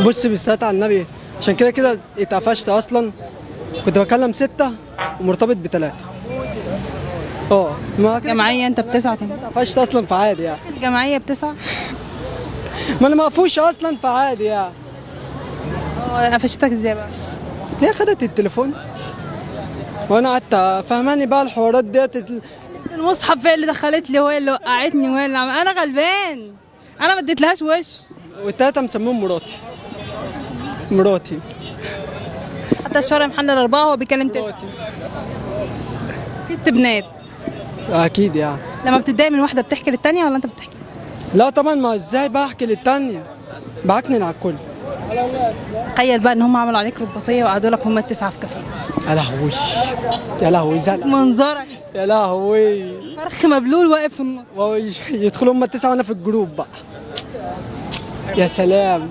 بص بالذات على النبي، عشان كده كده اتقفشت اصلا. كنت بكلم 6 ومرتبط ب3. ما كده جمعية انت بتسعة كمان؟ اتقفشت اصلا في عادي يعني. الجمعية بتسعة؟ ما انا مقفوش اصلا في عادي يعني. قفشتك ازاي بقى؟ هي خدت التليفون وانا قعدت فهماني بقى الحوارات ديت المصحف هي اللي دخلت لي وهي اللي وقعتني وهي اللي انا غلبان، انا ما اديتلهاش وش. والتلاته مسميهم مراتي. حتى الشارع محل 4 هو بيكلم 9. مراتي في استبنات. اكيد يعني. لما بتتضايق من واحدة بتحكي للتانية ولا انت بتحكي؟ لا طبعا، ما ازاي بقى احكي للتانية، بعكنن على الكل. تخيل بقى ان هم عملوا عليك رباطية وقعدوا لك هم ال9 في كافيه. يا لهوي، يا لهوي زلق، منظرك يا لهوي. فرخ مبلول واقف في النص. يدخلوا هم 9 وانا في الجروب بقى. يا سلام.